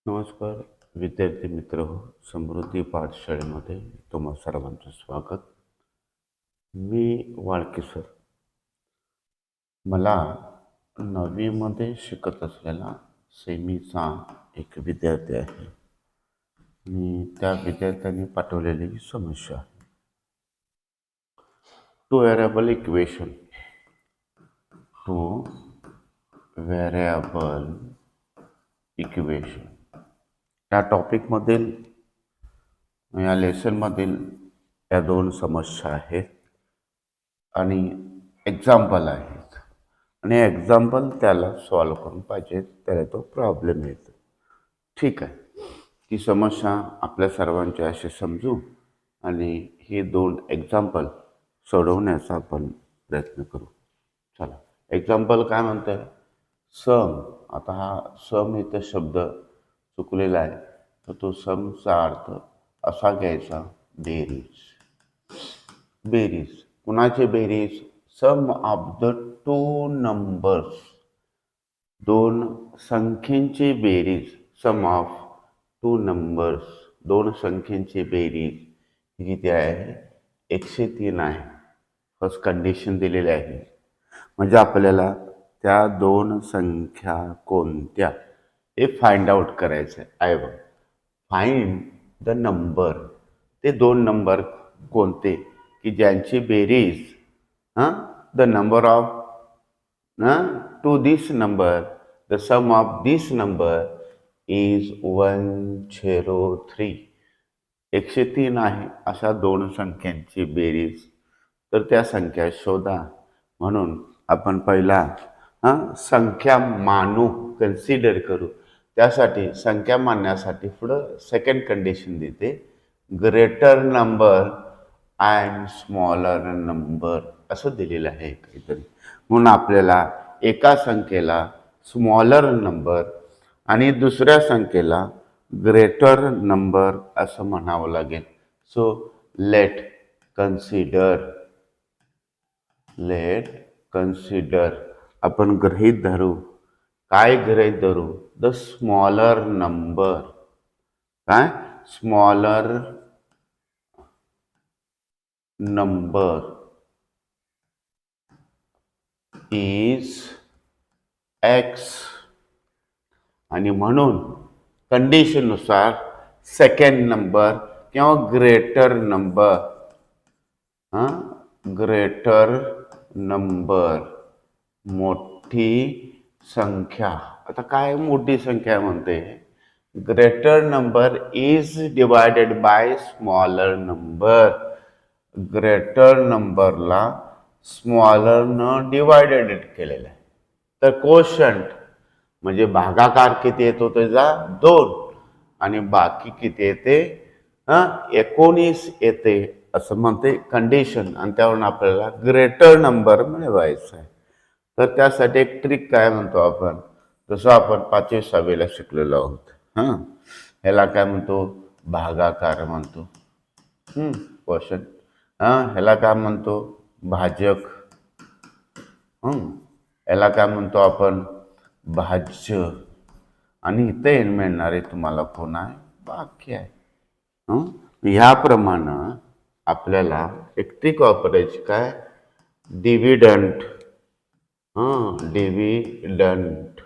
नमस्कार विद्यार्थी मित्र हो, समृद्धी पाठशाळेमध्ये तुम्हा सर्वांचं स्वागत. मी वाळके सर. मला 9वीमध्ये शिकत असलेला सेमीचा एक विद्यार्थी आहे आणि त्या विद्यार्थ्यांनी पाठवलेली ही समस्या आहे. Two variable equation two variable equation या टॉपिकमधील या लेसनमधील या दोन समस्या आहेत आणि एक्झाम्पल आहेत आणि एक्झाम्पल त्याला सॉल्व करून पाहिजे, त्याला तो प्रॉब्लेम येतो. ठीक आहे, ती समस्या आपल्या सर्वांची अशी समजू आणि ही दोन एक्झाम्पल सोडवण्याचा आपण प्रयत्न करू. चला, एक्झाम्पल काय म्हणतं आहे? सम. आता हा सम इथं शब्द चुकलेला आहे, तर तो समचा अर्थ असा घ्यायचा, बेरीज. बेरीज कुणाचे बेरीज? सम ऑफ द टू नंबर्स. दोन संख्येची बेरीज. सम ऑफ टू नंबर्स, दोन संख्येची बेरीज ही किती आहे? 103 आहे. फर्स्ट कंडिशन दिलेली आहे. म्हणजे आपल्याला त्या दोन संख्या कोणत्या हे फाइंड आउट करायचं आहे. बघ, फाइंड द नंबर. ते दोन नंबर कोणते की ज्यांची बेरीज the number of two this number, the sum of this number is 103. 103 आहे अशा दोन संख्यांची बेरीज. तर त्या संख्या शोधा. म्हणून आपण पहिला संख्या मानू, कन्सिडर करू. त्यासाठी संख्या मानण्यासाठी पुढं सेकंड कंडिशन देते, greater number and smaller number असं दिलेलं आहे काहीतरी. म्हणून आपल्याला एका संख्येला स्मॉलर नंबर आणि दुसऱ्या संख्येला ग्रेटर नंबर असं म्हणावं लागेल. सो लेट कन्सिडर आपण गृहीत धरू. काय गृहीत धरू? The smaller number. काय? Smaller number is X. आणि म्हणून कंडिशननुसार सेकंड नंबर किंवा ग्रेटर नंबर मोठी संख्या. आता काय मोठी संख्या म्हणते? Greater number is divided by smaller number. Greater नंबरला स्मॉलरनं डिवायडेड केलेलं आहे. तर कोशंट म्हणजे भागाकार किती येतो त्याचा? 2. आणि बाकी किती येते? 19 येते असं म्हणते कंडिशन. आणि त्यावरून आपल्याला ग्रेटर नंबर मिळवायचा आहे. तर त्यासाठी एक ट्रिक काय म्हणतो आपण, जसं आपण 5वी 6वीला शिकलेलो आहोत. ह्याला काय म्हणतो? भागाकार म्हणतो. क्वेश्चन. ह्याला काय म्हणतो? भाजक. ह्याला काय म्हणतो आपण? भाज्य. आणि इथे मिळणारे तुम्हाला कोण आहे? वाक्य आहे. ह्याप्रमाणे आपल्याला एक ट्रिक वापरायची. काय? डिव्हिडंट. डिव्हिडंट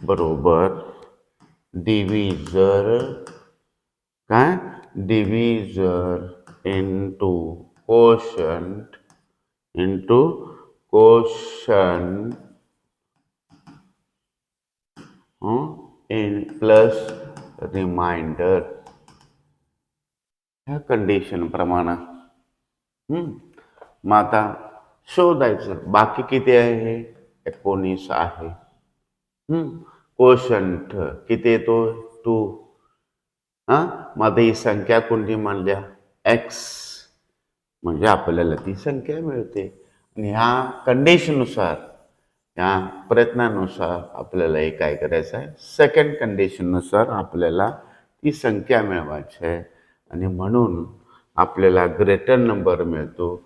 बरोबर डिव्हिजर. काय? Divisor into quotient in plus remainder. ह्या कंडिशन प्रमाणे मग आता शोधायचं बाकी किती आहे? 19 आहे. कोशंट किती येतो? 2. मध्ये ही संख्या कोणती म्हणल्या? एक्स. म्हणजे आपल्याला ती संख्या मिळते. आणि ह्या कंडिशननुसार, या प्रयत्नानुसार आपल्याला हे काय करायचं आहे? सेकंड कंडिशननुसार आपल्याला ती संख्या मिळवायची आहे. आणि म्हणून आपल्याला ग्रेटर नंबर मिळतो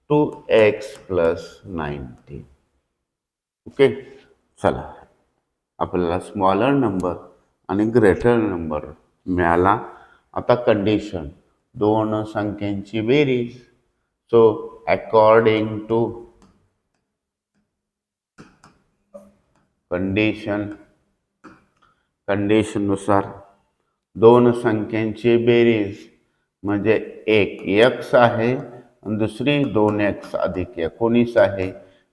2x + 90. ओके. चला, आपल्याला स्मॉलर नंबर आणि ग्रेटर नंबर मिळाला. आता कंडिशन दोन संख्यांची बेरीज. सो अकॉर्डिंग टू कंडिशननुसार दोन संख्यांची बेरीज म्हणजे एक x आहे आणि दुसरी 2x अधिक 19 आहे.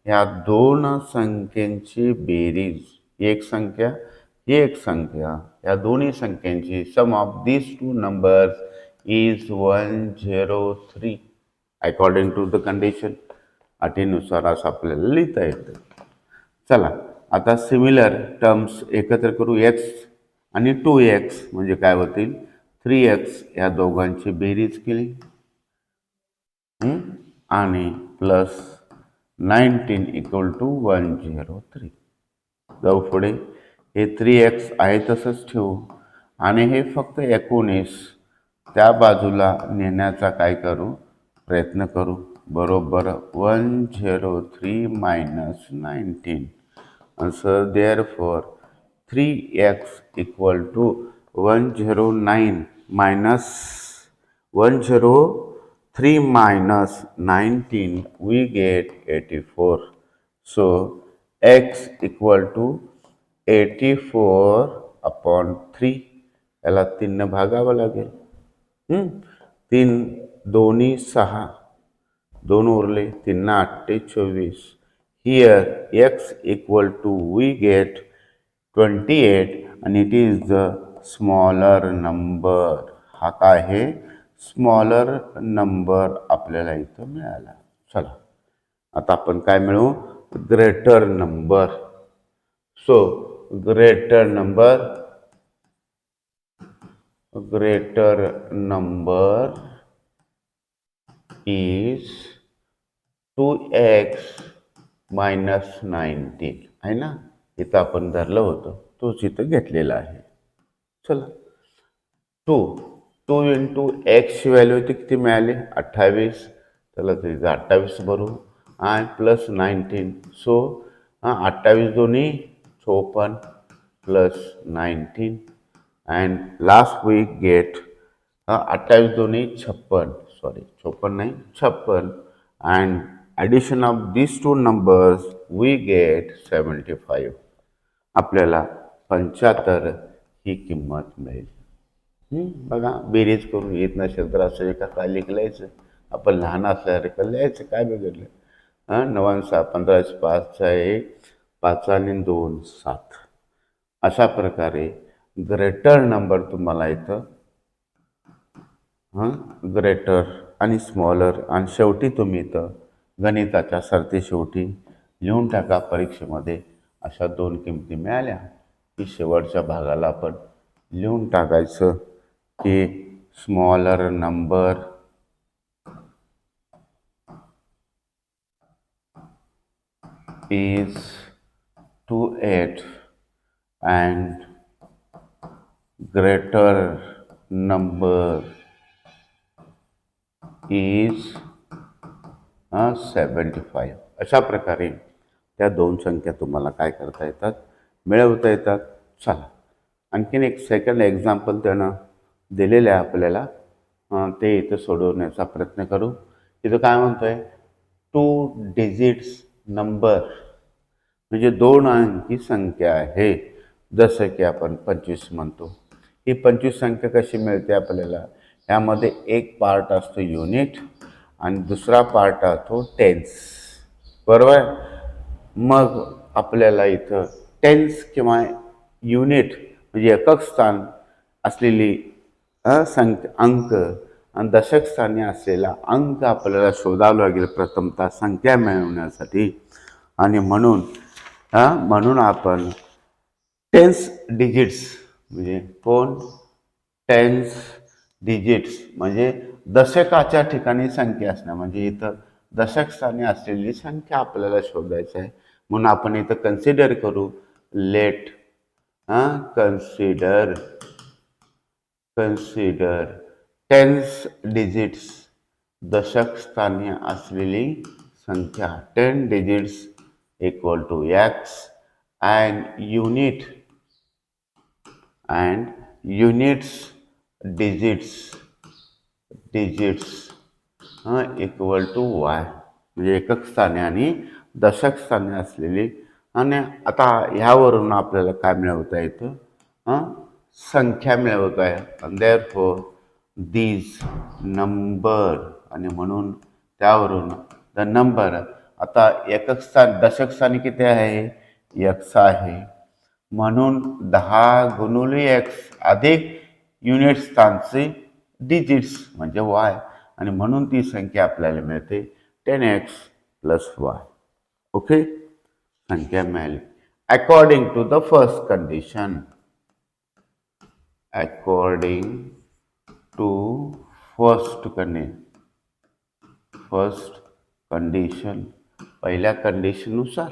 ह्या दोन संख्यांची बेरीज, एक संख्या ही एक संख्या, या दोन्ही संख्यांची sum of these two numbers is 103 according to the condition. अटीनुसार असं आपल्याला लिहिता येतं. चला आता सिमिलर टर्म्स एकत्र करू. x आणि 2x म्हणजे काय होतील 3x या दोघांची बेरीज केली आणि प्लस 19 इक्वल टू 103. जाऊ पुढे. हे 3x आहे तसंच ठेवू आणि हे फक्त 19 त्या बाजूला नेण्याचा काय करू प्रयत्न करू. बरोबर 103 minus 19. So therefore 3x equal to 109 minus 103 minus 19 we get 84. So x equal to 84 upon 3. याला 3 ने भागावं लागेल. 3 दोन्ही 6, 2 उरले, 3 8 24. Here x equal to we get 28 and it is the smaller number. हा काय आहे स्मॉलर नंबर आपल्याला इथं मिळाला. चला आता आपण काय मिळवू greater number. So greater is 2x minus 19 आहे ना. इथं आपण धरलं होतं तोच इथं घेतलेला आहे. चला 2 इंटू एक्सची व्हॅल्यू इथे किती मिळाली 28. चला तिथं 28 भरू आणि प्लस 19. सो 28 दोन्ही 54 plus 19 and last we get 28 दोन्ही 56. सॉरी 54 नाही 56 and addition of these two numbers we get 75. आपल्याला 75 ही किंमत मिळेल. बघा बेरीज करून येत नसेल तर असं एका खाली लिहायचं. आपण लहान असल्यासारखं लिहायचं काय बिघडलं. 9 6 15 5 1 5 आणि 2 7. अशा प्रकारे ग्रेटर नंबर तुम्हाला इथं ग्रेटर आणि स्मॉलर आणि शेवटी तुम्ही इथं गणिताच्या सरते शेवटी लिहून टाका परीक्षेमध्ये. अशा 2 किमती मिळाल्या की शेवटच्या भागाला आपण लिहून टाकायचं की smaller number is 28 and greater number is 75. अशा प्रकारे त्या 2 संख्या तुम्हाला काय करता येतात मिळवता येतात. चला आणखीन एक सेकंड एक्झाम्पल त्यानं दिलेलं आहे आपल्याला. ते इथं सोडवण्याचा प्रयत्न करू. इथं काय म्हणतोय 2 डिजिट्स नंबर म्हणजे 2 अंकी संख्या आहे. जसं की आपण 25 म्हणतो. ही 25 संख्या कशी मिळते आपल्याला. यामध्ये एक पार्ट असतो युनिट आणि दुसरा पार्ट असतो टेन्स. बरोबर. मग आपल्याला इथं टेन्स किंवा युनिट म्हणजे एकक स्थान असलेली संख्या अंक आणि दशक स्थानी असलेला अंक आपल्याला शोधावं लागेल प्रथमतः संख्या मिळवण्यासाठी. आणि म्हणून आपण टेन्स डिजिट्स म्हणजे कोण टेन्स डिजिट्स म्हणजे दशकाच्या ठिकाणी संख्या असणं म्हणजे इथं दशक स्थानी असलेली संख्या आपल्याला शोधायची आहे. म्हणून आपण इथं कन्सिडर करू. लेट कन्सिडर टेन्स डिजिट्स दशक स्थानी असलेली संख्या 10 digits equal to x and unit and units digits equal to y, म्हणजे एकक स्थानी आणि दशक स्थानी असलेली. आणि आता ह्यावरून आपल्याला काय मिळवता येतं, संख्या मिळवत आहे. आणि देअरफॉर दीज नंबर, आणि म्हणून त्यावरून द नंबर. आता एकक स्थान दशक स्थानी किती आहे, x आहे, म्हणून 10 गुणुले x अधिक युनिट स्थानचे डिजिट्स म्हणजे y, आणि म्हणून ती संख्या आपल्याला मिळते 10x प्लस वाय. ओके, संख्या मिळाली according to the first condition. According to first condition, पहिल्या कंडिशननुसार.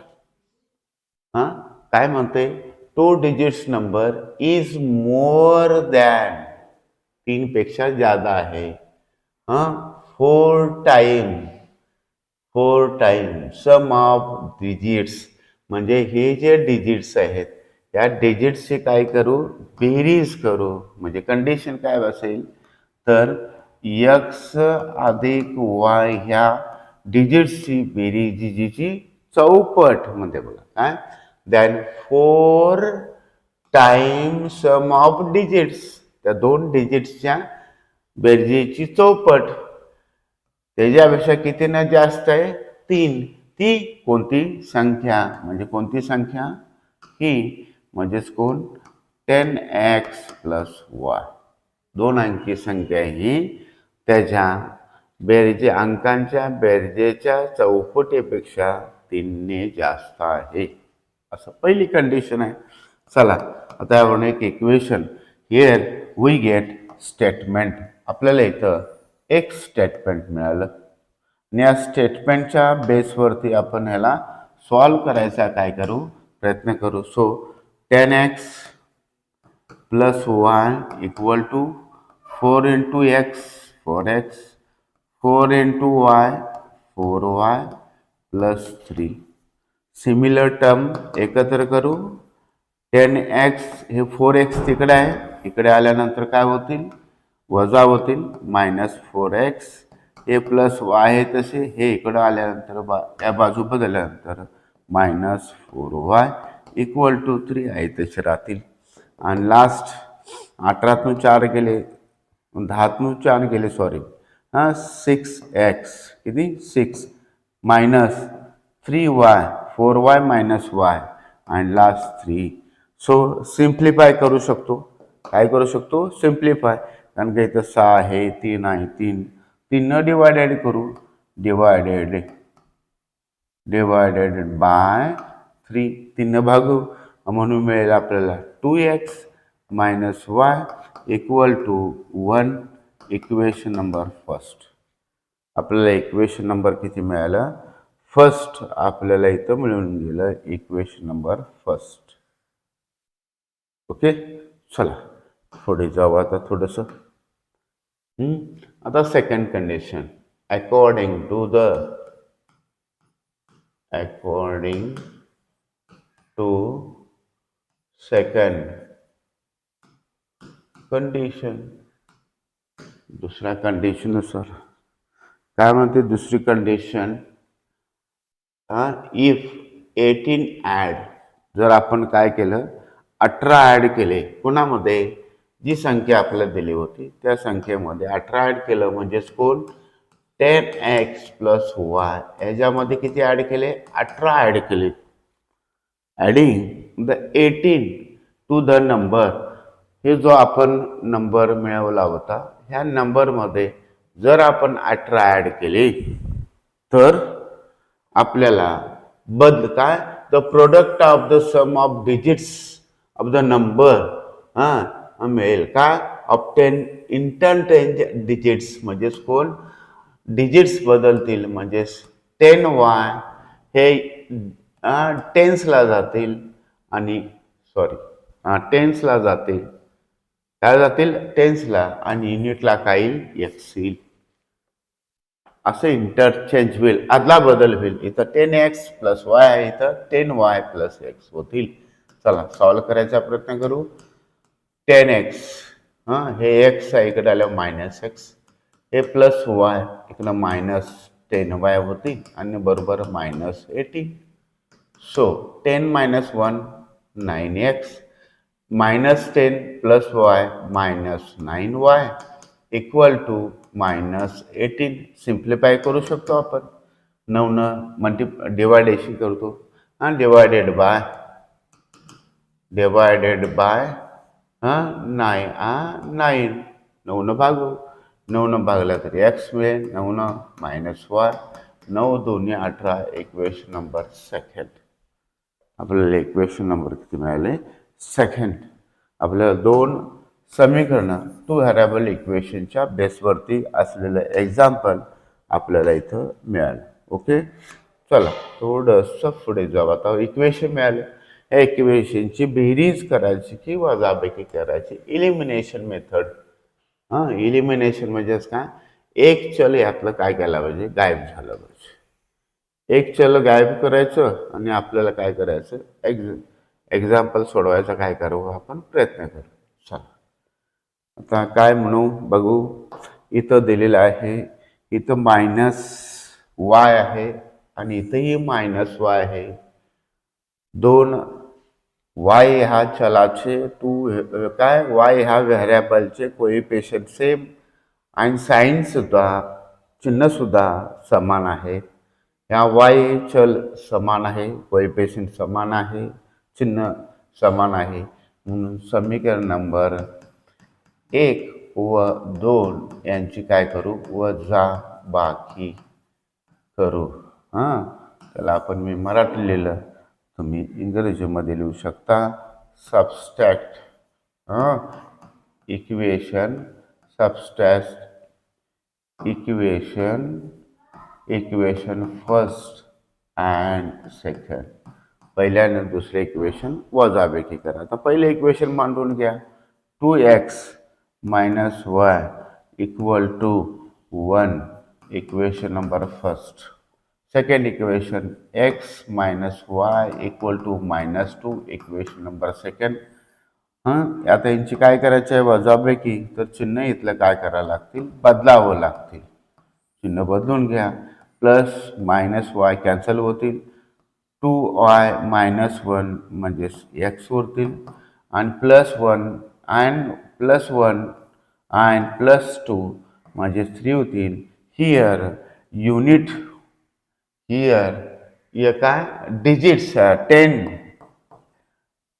काय म्हणते, 2 digits number is more than, 3 पेक्षा ज्यादा आहे. 4 टाइम सम ऑफ डिजिट्स, म्हणजे हे जे डिजिट्स आहेत या डिजिट्सची काय करू, बेरीज करू. म्हणजे कंडिशन काय असेल तर x अधिक y ह्या डिजिट्सची बेरीज जीची चौपट म्हणते बघा. काय, than 4 time sum of digits, त्या 2 डिजिट्सच्या बेरजेची चौपट, त्याच्यापेक्षा किती ना जास्त आहे, 3. ती कोणती संख्या, म्हणजे कोणती संख्या ही, म्हणजेच कोण, 10x प्लस वाय, 2 अंकी संख्या ही त्याच्या बेरजे अंकांच्या बेरजेच्या चौपटीपेक्षा 3ने जास्त आहे, असं पहिली कंडिशन आहे. चला आता आपण एक equation, here we get statement. आपल्याला इथं एक स्टेटमेंट मिळालं आणि या स्टेटमेंटच्या बेसवरती आपण ह्याला सॉल्व करायचा प्रयत्न करू. So 10x plus y equal to 4 into x 4x, 4 into y 4y plus 3. Similar term एकत्र करू. 10x हे 4x तिकडे आहे, इकडे आल्यानंतर काय होतील, वजा होतील, -4x. हे प्लस वाय आहे तसे, हे इकडं आल्यानंतर या बाजू बदलल्यानंतर -4y इक्वल टू 3 आहे तसे राहतील. आणि लास्ट 18 4 गेले, 10 4 गेले, सॉरी, 6x किती, 6 -3y 4y -y आणि लास्ट 3. सो सिम्प्लिफाय करू शकतो. काय करू शकतो, सिम्प्लिफाय, कारण का इथं 6 आहे, 3 आहे, 3 न डिवायडेड करू, डिवायडेड बाय 3, 3 न भागू, म्हणून मिळेल आपल्याला 2x -y equal to 1. Equation number first. आपल्याला इक्वेशन नंबर किती मिळालं, फर्स्ट आपल्याला इथं मिळून गेलं इक्वेशन नंबर फर्स्ट. ओके, चला पुढे जाऊ आता थोडंसं. आता second condition, according to second condition. दुसऱ्या कंडिशननुसार काय म्हणते, दुसरी कंडिशन, इफ 18 ॲड, जर आपण काय केलं, 18 ॲड केले, कोणामध्ये, जी संख्या आपल्याला दिली होती त्या संख्येमध्ये 18 ॲड केलं, म्हणजेच कोण, 10x प्लस वाय, याच्यामध्ये किती ॲड केले, 18 ॲड केले. Adding the 18 to the number, हे जो आपण नंबर मिळवला होता ह्या नंबरमध्ये जर आपण 18 ॲड केले तर आपल्याला काय, the product of the sum of digits of the number मिळेल. काय, ऑप्टेन इंटरचेंज डिजिट्स, म्हणजेच कोण, डिजिट्स बदलतील, म्हणजेच 10y हे टेन्सला जातील, आणि टेन्सला जातील, काय जातील, टेन्सला, आणि युनिटला काय येईल, x येईल. असं इंटरचेंज होईल, आदला बदल होईल. इथं 10x प्लस वाय आहे, इथं 10y प्लस x होतील. चला सॉल्व करायचा प्रयत्न करू. 10x, हां हे x आहे, इकडे आलं मायनस एक्स, हे प्लस वाय, इकडं मायनस 10y होती आणि बरोबर -18. So 10 minus 1 9x -10 plus y -9y equal to -18. Simplify करू शकतो आपण. 9 न डिवायडेशन करतो आणि डिवायडेड बाय 9 9 न भागू, 9 न भागला तरी एक्स मिळेल, 9 न -y, 9 2 18, इक्वेशन नंबर सेकंड. आपल्याला इक्वेशन नंबर किती मिळाले? सेकंड. आपल्याला दोन समीकरणं टू व्हेरिएबल इक्वेशनच्या बेसवरती असलेलं एक्झाम्पल आपल्याला इथं मिळालं. ओके, चला थोडंसं पुढे जाऊ. आता इक्वेशन मिळाले, या इक्वेशनची बेरीज करायची की वजाबाकी करायची, इलिमिनेशन मेथड. इलिमिनेशन म्हणजेच काय, एक चल यातलं काय केलं पाहिजे, गायब झालं पाहिजे. एक चल गायब करायचं आणि आपल्याला काय करायचं, एक्झाम्पल सोडवायचा काय करू आपण प्रयत्न करू. चला आता काय म्हणू बघू. इथं दिलेलं आहे, इथं -y आहे आणि इथंही -y आहे. दोन y ह्या चलाचे काय y ह्या व्हेरिएबलचे कोइफिशियंट सेम आणि साइन सुद्धा, चिन्ह सुद्धा समान आहे. या y चल समान आहे, कोइफिशियंट समान आहे, चिन्ह समान आहे, म्हणून समीकरण नंबर 1 व 2 यांची काय करू, वजाबाकी करू. त्याला आपण मी मराठी लिहिलं, तुम्ही इंग्रजीमध्ये लिहू शकता. Subtract equation, subtract equation first and second. पहिल्या आणि दुसरे इक्वेशन वजाबाकी करा. आता पहिले इक्वेशन मांडून घ्या. 2x - y equal to 1, equation number first. Second equation x - y equal to -2, equation number second. आता यांची काय करायचं आहे वजाबाकी, तर चिन्ह इथलं काय करायला लागतील, बदलावं लागतील. चिन्ह बदलून घ्या. प्लस -y कॅन्सल होतील, 2y - 1 म्हणजे x होतील आणि +1 and +1 and +2 म्हणजे 3 होतील. हिअर युनिट, हिअर काय डिजिट्स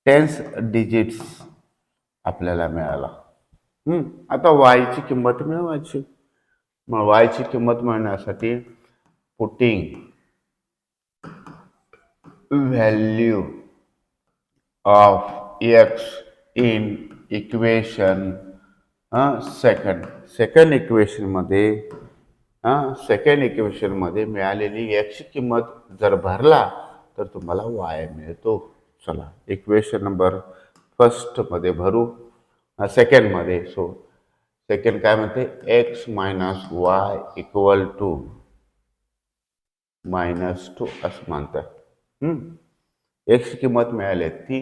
10 डिजिट्स आपल्याला मिळाला. आता वायची किंमत मिळवायची. मग वायची किंमत मिळवण्यासाठी putting value of x in equation second इक्वेशनमध्ये मिळालेली x ची किंमत जर भरला तर तुम्हाला y मिळतो. चला इक्वेशन नंबर फर्स्टमध्ये भरू, सेकंडमध्ये. सो सेकंड काय म्हणते, x - y इक्वल टू -2 असं म्हणतात. x ची किंमत मिळाली ती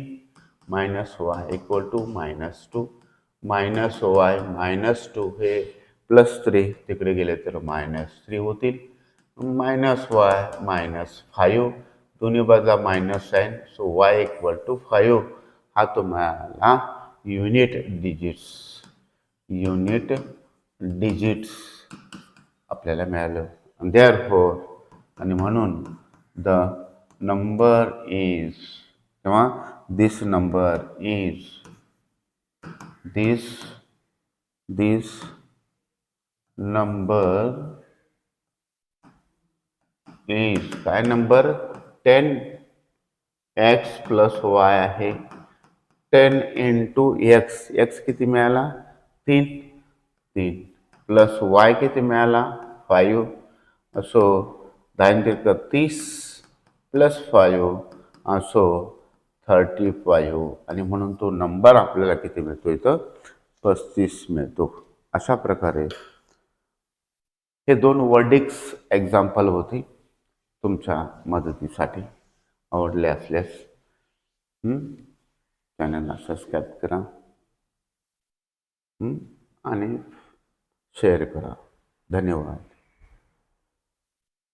-y इक्वल टू -2, -y -2 हे +3 तिकडे गेले तर -3 होतील, -y -5 दोन्ही बाजूला minus sign. So y equal to 5 हा तुम्हाला युनिट डिजिट्स आपल्याला मिळालं. देअरफॉर आणि म्हणून द नंबर इज, किंवा this number is, this number is काय नंबर, 10x + y आहे. 10 × x किती मिळाला, 3 प्लस y किती मिळाला, 5. असो 10 प्लस 5 असो 35. आणि म्हणून तो नंबर आपल्याला किती मिळतो, इथं 35 मिळतो. अशा प्रकारे हे दोन वर्डिक्स एक्झाम्पल होती तुमच्या मदतीसाठी. आवडले असल्यास चॅनलला सबस्क्राईब करा. आणि शेअर करा. धन्यवाद.